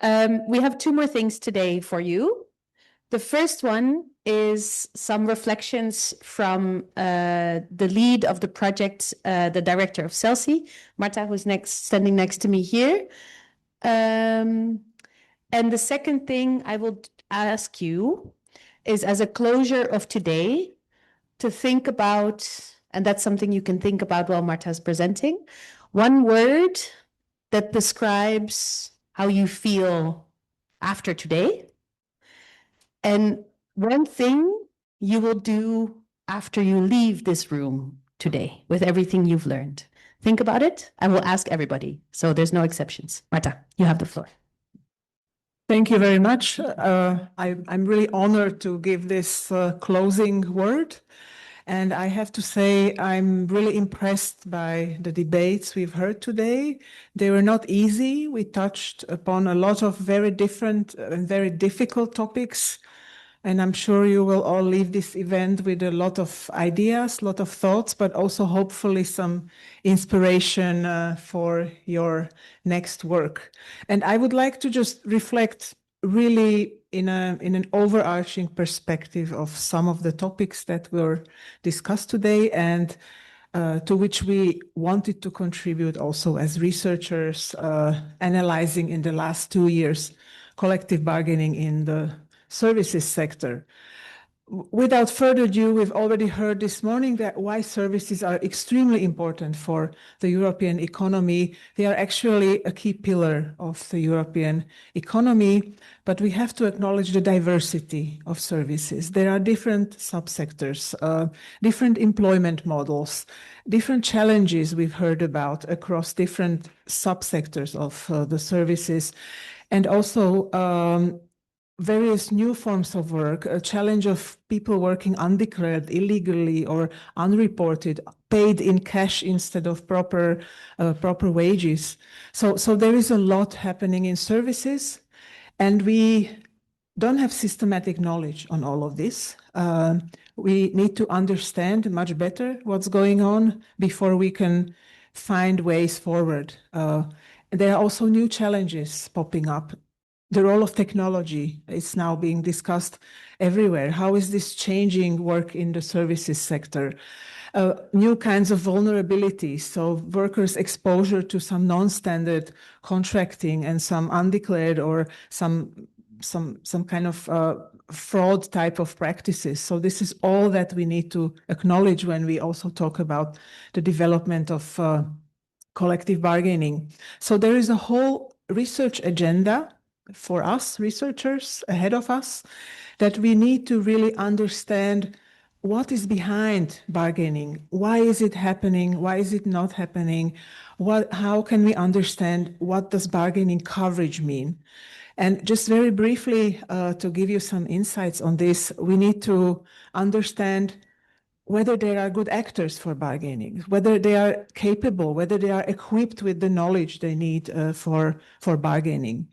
We have two more things today for you. The first one is some reflections from the lead of the project, the director of CELSI, Marta, who's standing next to me here. And the second thing I will ask you is, as a closure of today, to think about, and that's something you can think about while Marta is presenting, one word that describes how you feel after today, and one thing you will do after you leave this room today with everything you've learned. Think about it. I will ask everybody, so there's no exceptions. Marta, you have the floor. Thank you very much. I'm really honored to give this closing word. And I have to say, I'm really impressed by the debates we've heard today. They were not easy. We touched upon a lot of very different and very difficult topics. And I'm sure you will all leave this event with a lot of ideas, a lot of thoughts, but also hopefully some inspiration for your next work. And I would like to just reflect really in an overarching perspective of some of the topics that were discussed today, and to which we wanted to contribute also as researchers, analyzing in the last 2 years collective bargaining in the services sector. Without further ado, we've already heard this morning that why services are extremely important for the European economy. They are actually a key pillar of the European economy, but we have to acknowledge the diversity of services. There are different subsectors, different employment models, different challenges we've heard about across different subsectors of the services, and also various new forms of work, a challenge of people working undeclared, illegally, or unreported, paid in cash instead of proper wages. So there is a lot happening in services, and we don't have systematic knowledge on all of this. We need to understand much better what's going on before we can find ways forward. There are also new challenges popping up. The role of technology is now being discussed everywhere. How is this changing work in the services sector? New kinds of vulnerabilities, so workers' exposure to some non-standard contracting and some undeclared or some kind of fraud type of practices. So this is all that we need to acknowledge when we also talk about the development of collective bargaining. So there is a whole research agenda for us researchers ahead of us, that we need to really understand what is behind bargaining. Why is it happening? Why is it not happening? How can we understand what does bargaining coverage mean? And just very briefly, to give you some insights on this, we need to understand whether there are good actors for bargaining, whether they are capable, whether they are equipped with the knowledge they need for bargaining.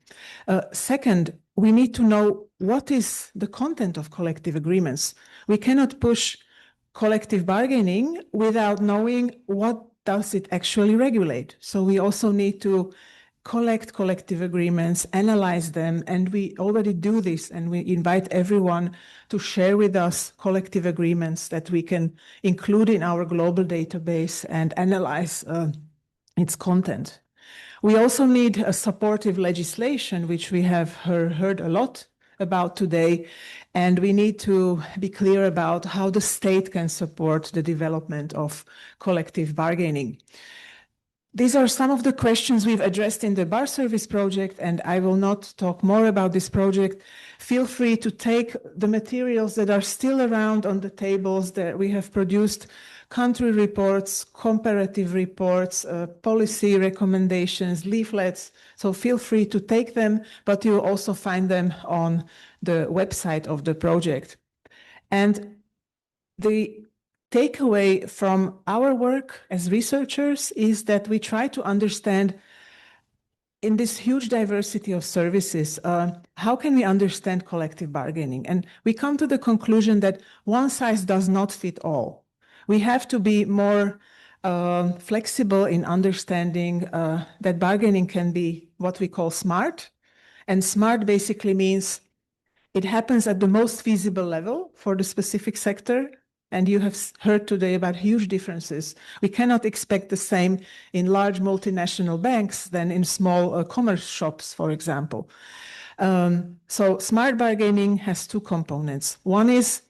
Second, we need to know what is the content of collective agreements. We cannot push collective bargaining without knowing what does it actually regulate. So we also need to collect collective agreements, analyze them, and we already do this, and we invite everyone to share with us collective agreements that we can include in our global database and analyze its content. We also need a supportive legislation, which we have heard a lot about today, and we need to be clear about how the state can support the development of collective bargaining. These are some of the questions we've addressed in the BARSERVICE project, and I will not talk more about this project. Feel free to take the materials that are still around on the tables that we have produced, country reports, comparative reports, policy recommendations, leaflets. So feel free to take them, but you'll also find them on the website of the project. And the takeaway from our work as researchers is that we try to understand, in this huge diversity of services, how can we understand collective bargaining? And we come to the conclusion that one size does not fit all. We have to be more flexible in understanding that bargaining can be what we call smart, And SMART basically means it happens at the most feasible level for the specific sector. And you have heard today about huge differences. We cannot expect the same in large multinational banks than in small commerce shops, for example. So smart bargaining has two components. One is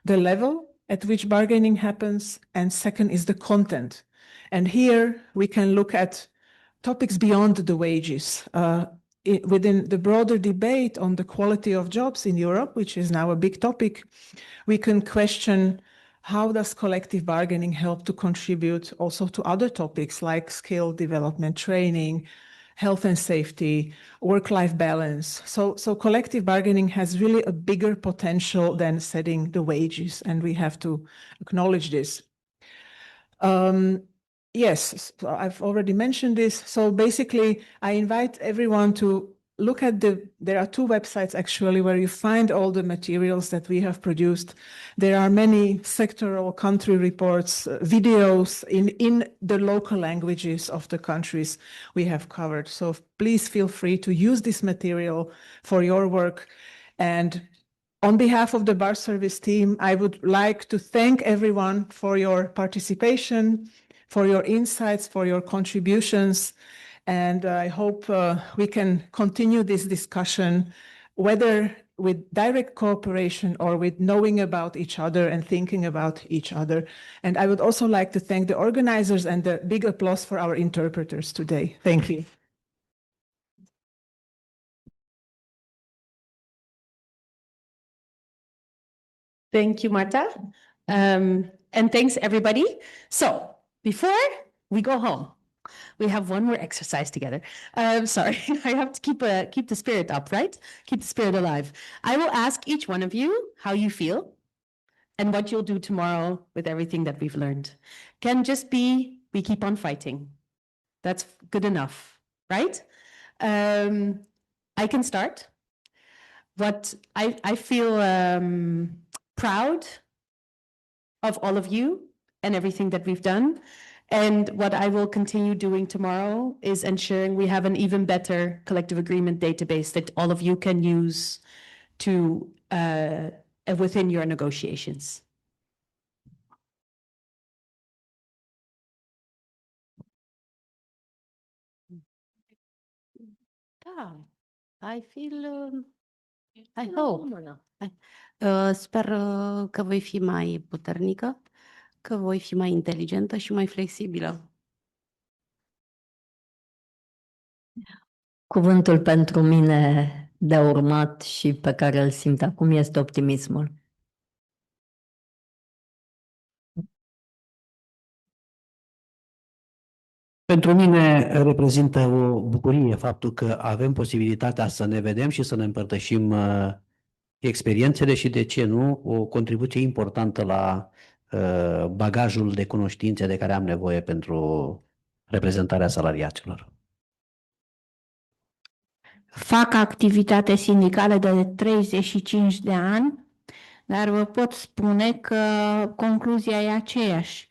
the level at which bargaining happens, and second is the content. And here we can look at topics beyond the wages. Within the broader debate on the quality of jobs in Europe, which is now a big topic, we can question how does collective bargaining help to contribute also to other topics like skill development, training, health and safety, work-life balance. So collective bargaining has really a bigger potential than setting the wages, and we have to acknowledge this. Yes, so I've already mentioned this. So basically, I invite everyone to look at there are two websites actually where you find all the materials that we have produced. There are many sectoral country reports, videos in the local languages of the countries we have covered. So please feel free to use this material for your work. And on behalf of the BARSERVICE team, I would like to thank everyone for your participation, for your insights, for your contributions. And I hope we can continue this discussion, whether with direct cooperation or with knowing about each other and thinking about each other. And I would also like to thank the organizers and the big applause for our interpreters today. Thank you. Thank you, Marta. And thanks, everybody. So before we go home, we have one more exercise together. Sorry, I have to keep the spirit up, right? Keep the spirit alive. I will ask each one of you how you feel and what you'll do tomorrow with everything that we've learned. Can just be, we keep on fighting. That's good enough, right? I can start. What I feel proud of all of you and everything that we've done. And what I will continue doing tomorrow is ensuring we have an even better collective agreement database that all of you can use to within your negotiations. I feel, I hope. Sper că voi fi mai puternică, că voi fi mai inteligentă și mai flexibilă. Cuvântul pentru mine de urmat și pe care îl simt acum este optimismul. Pentru mine reprezintă o bucurie faptul că avem posibilitatea să ne vedem și să ne împărtășim experiențele și, de ce nu, o contribuție importantă la bagajul de cunoștințe de care am nevoie pentru reprezentarea salariaților. Fac activitate sindicală de 35 de ani, dar vă pot spune că concluzia e aceeași.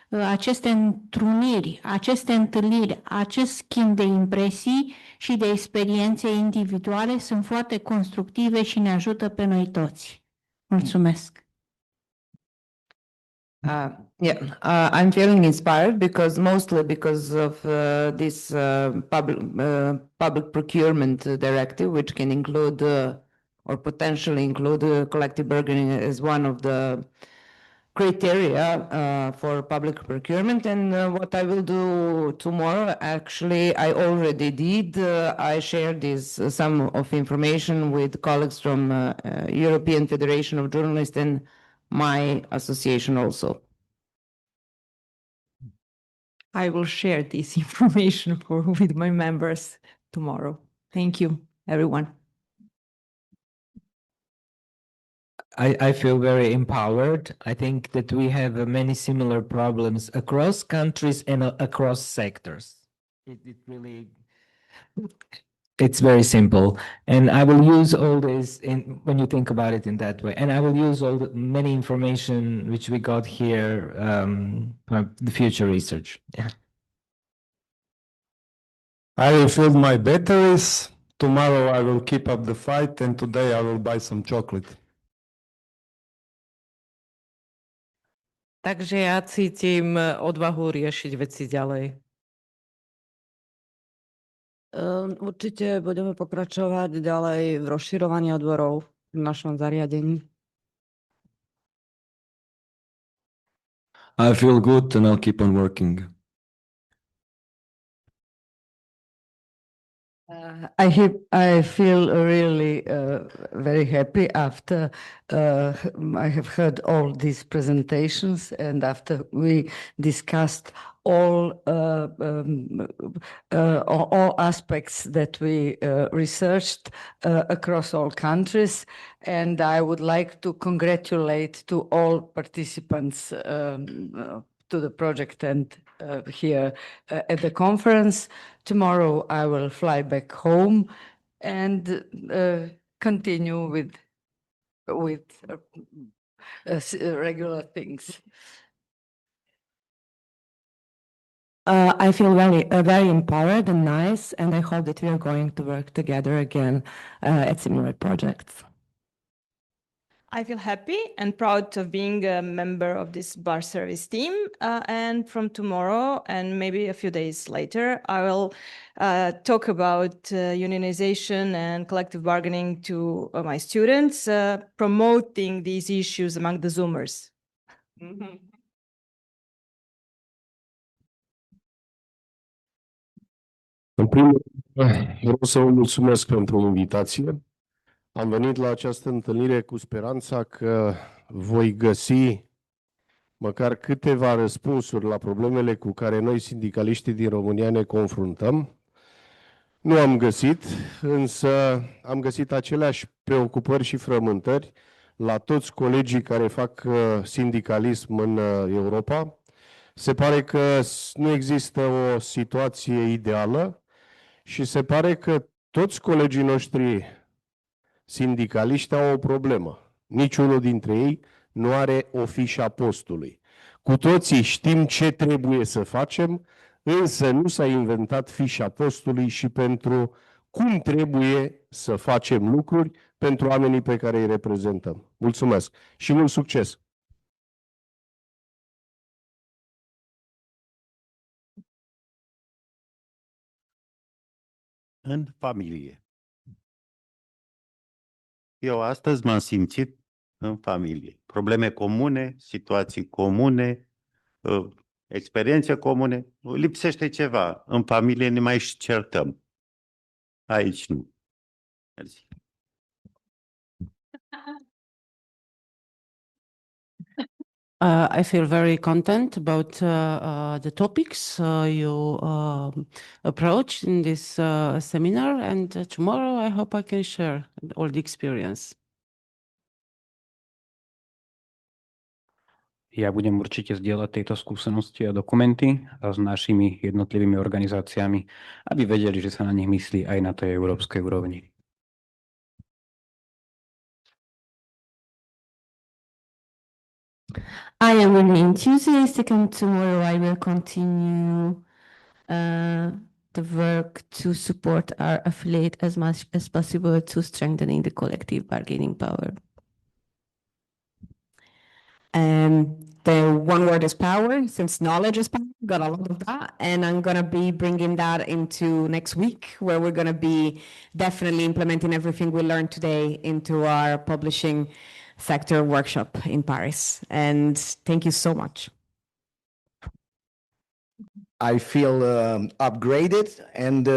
Aceste întruniri, aceste întâlniri, acest schimb de impresii și de experiențe individuale sunt foarte constructive și ne ajută pe noi toți. Mulțumesc! I'm feeling inspired mostly because of this public procurement directive, which can include or potentially include collective bargaining as one of the criteria for public procurement. And what I will do tomorrow, actually, I already did. I shared some of information with colleagues from European Federation of Journalists and my association also. I will share this information with my members tomorrow. Thank you, everyone. I feel very empowered. I think that we have many similar problems across countries and across sectors. It's very simple, and I will use all this when you think about it in that way. And I will use all the many information which we got here for the future research. Yeah. I refilled my batteries. Tomorrow I will keep up the fight, and today I will buy some chocolate. Takže ja cítim odvahu riešiť veci ďalej. Určite budeme pokračovať ďalej v rozširovaní odborov v našom zariadení. I feel good and I'll keep on working. I feel really very happy after I have heard all these presentations and after we discussed all aspects that we researched across all countries. And I would like to congratulate to all participants to the project and here at the conference. Tomorrow I will fly back home and continue with regular things. I feel very empowered and nice, and I hope that we are going to work together again at similar projects. I feel happy and proud of being a member of this bar service team. And from tomorrow and maybe a few days later, I will talk about unionization and collective bargaining to my students, promoting these issues among the Zoomers. În primul rând, vreau să vă mulțumesc pentru invitație. Am venit la această întâlnire cu speranța că voi găsi măcar câteva răspunsuri la problemele cu care noi, sindicaliștii din România, ne confruntăm. Nu am găsit, însă am găsit aceleași preocupări și frământări la toți colegii care fac sindicalism în Europa. Se pare că nu există o situație ideală și se pare că toți colegii noștri sindicaliști au o problemă. Niciunul dintre ei nu are o fișă a postului. Cu toții știm ce trebuie să facem, însă nu s-a inventat fișa postului și pentru cum trebuie să facem lucruri pentru oamenii pe care îi reprezentăm. Mulțumesc și mult succes! În familie. Eu astăzi m-am simțit în familie. Probleme comune, situații comune, experiențe comune. Lipsește ceva. În familie ne mai și certăm. Aici nu. Mersi. I feel very content about the topics you approached in this seminar, and tomorrow I hope I can share all the experience. Ja budem určite zdieľať tieto skúsenosti a dokumenty s našimi jednotlivými organizáciami, aby vedeli, že sa na nich myslí aj na tej európskej úrovni. I am really enthusiastic, and tomorrow I will continue the work to support our affiliate as much as possible to strengthening the collective bargaining power. The one word is power, since knowledge is power, got a lot of that. And I'm going to be bringing that into next week, where we're going to be definitely implementing everything we learned today into our publishing sector workshop in Paris. And thank you so much. I feel upgraded, and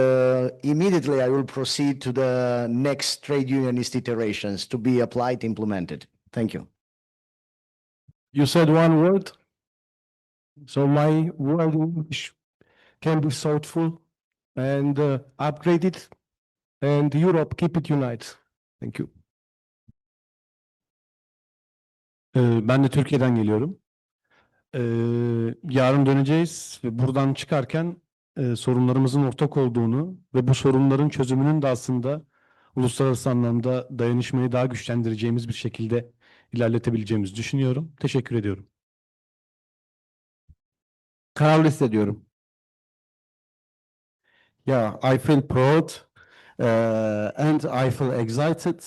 immediately I will proceed to the next trade unionist iterations to be applied, implemented. Thank you. You said one word, so my word in English can be thoughtful and upgraded, and Europe, keep it united. Thank you. Ben de Türkiye'den geliyorum. Yarın döneceğiz ve buradan çıkarken sorunlarımızın ortak olduğunu ve bu sorunların çözümünün de aslında uluslararası anlamda dayanışmayı daha güçlendireceğimiz bir şekilde ilerletebileceğimizi düşünüyorum. Teşekkür ediyorum. Kararlı hissediyorum. Yeah, I feel proud and I feel excited.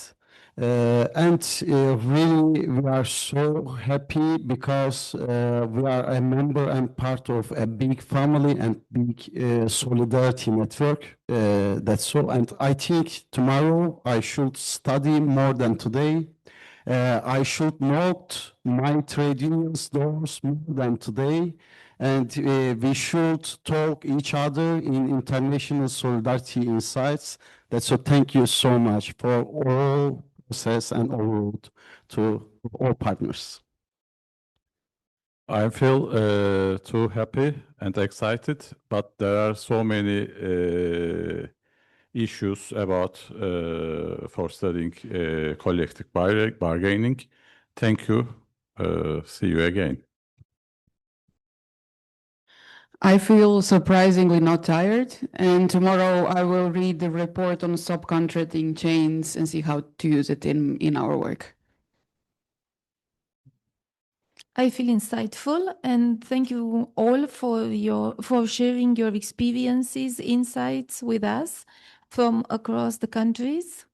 Really, we are so happy because we are a member and part of a big family and big solidarity network. That's all. And I think tomorrow I should study more than today. I should knock my trade unions doors more than today. And we should talk each other in international solidarity insights. That's so. Thank you so much for all process and all to all partners. I feel too happy and excited, but there are so many issues about for studying collective bargaining. Thank you. See you again. I feel surprisingly not tired, and tomorrow I will read the report on subcontracting chains and see how to use it in our work. I feel insightful, and thank you all for sharing your experiences, insights with us from across the countries.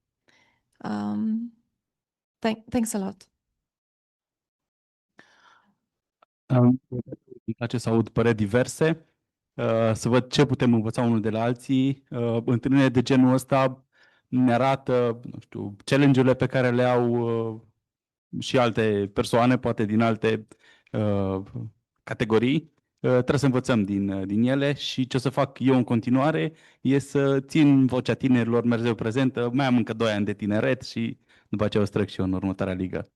Thanks a lot. Îmi place să aud păreri diverse, să văd ce putem învăța unul de la alții. Întâlnirile de genul ăsta ne arată, nu știu, challenge-urile pe care le au și alte persoane, poate din alte categorii. Trebuie să învățăm din ele și ce o să fac eu în continuare e să țin vocea tinerilor mereu prezentă. Mai am încă 2 ani de tineret și după aceea o să trec și eu în următoarea ligă.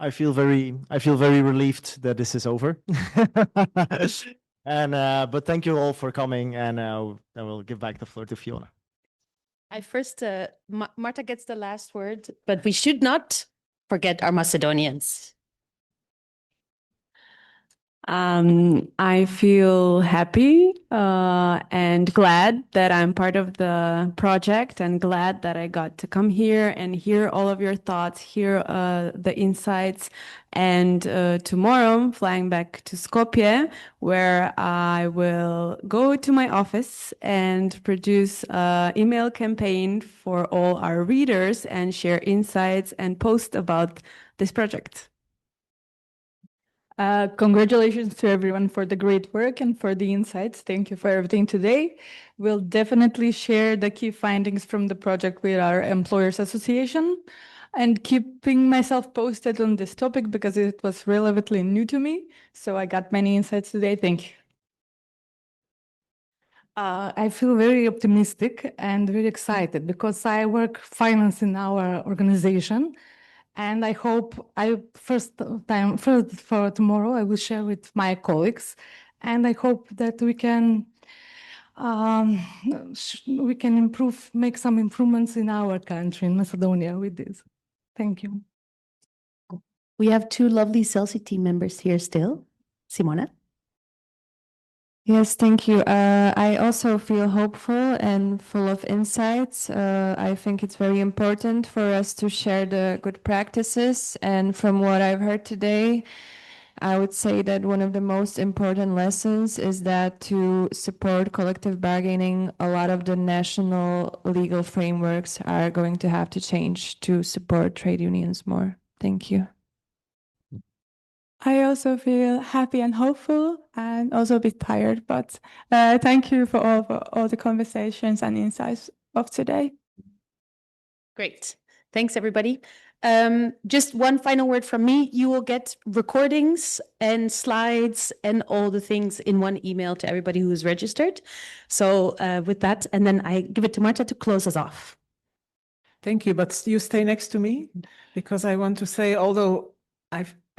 I feel very relieved that this is over. And but thank you all for coming, and I will give back the floor to Fiona. Marta gets the last word, but we should not forget our Macedonians. I feel happy and glad that I'm part of the project, and glad that I got to come here and hear all of your thoughts, hear the insights. And tomorrow I'm flying back to Skopje, where I will go to my office and produce an email campaign for all our readers and share insights and post about this project. Congratulations to everyone for the great work and for the insights. Thank you for everything today. We'll definitely share the key findings from the project with our Employers Association, and keeping myself posted on this topic because it was relatively new to me. So I got many insights today. Thank you. I feel very optimistic and very excited because I work finance in our organization. And I hope first for tomorrow, I will share with my colleagues. And I hope that we can make some improvements in our country, in Macedonia, with this. Thank you. We have 2 lovely CELSI team members here still. Simona? Yes, thank you. I also feel hopeful and full of insights. I think it's very important for us to share the good practices. And from what I've heard today, I would say that one of the most important lessons is that to support collective bargaining, a lot of the national legal frameworks are going to have to change to support trade unions more. Thank you. I also feel happy and hopeful, and also a bit tired, but thank you for all the conversations and insights of today. Great. Thanks, everybody. Just one final word from me. You will get recordings and slides and all the things in one email to everybody who is registered. So with that, and then I give it to Marta to close us off. Thank you, but you stay next to me because I want to say, although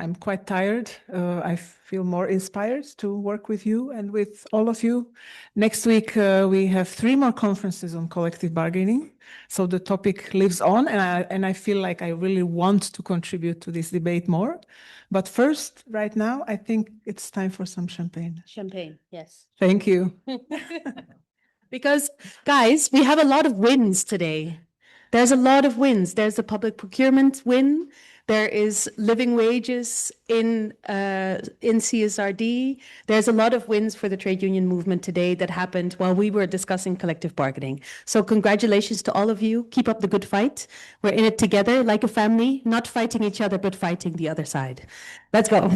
I'm quite tired, I feel more inspired to work with you and with all of you. Next week, we have 3 more conferences on collective bargaining. So the topic lives on, and I feel like I really want to contribute to this debate more. But first, right now, I think it's time for some champagne. Champagne, yes. Thank you. Because, guys, we have a lot of wins today. There's a lot of wins. There's a public procurement win. There is living wages in CSRD. There's a lot of wins for the trade union movement today that happened while we were discussing collective bargaining. So congratulations to all of you. Keep up the good fight. We're in it together like a family, not fighting each other, but fighting the other side. Let's go.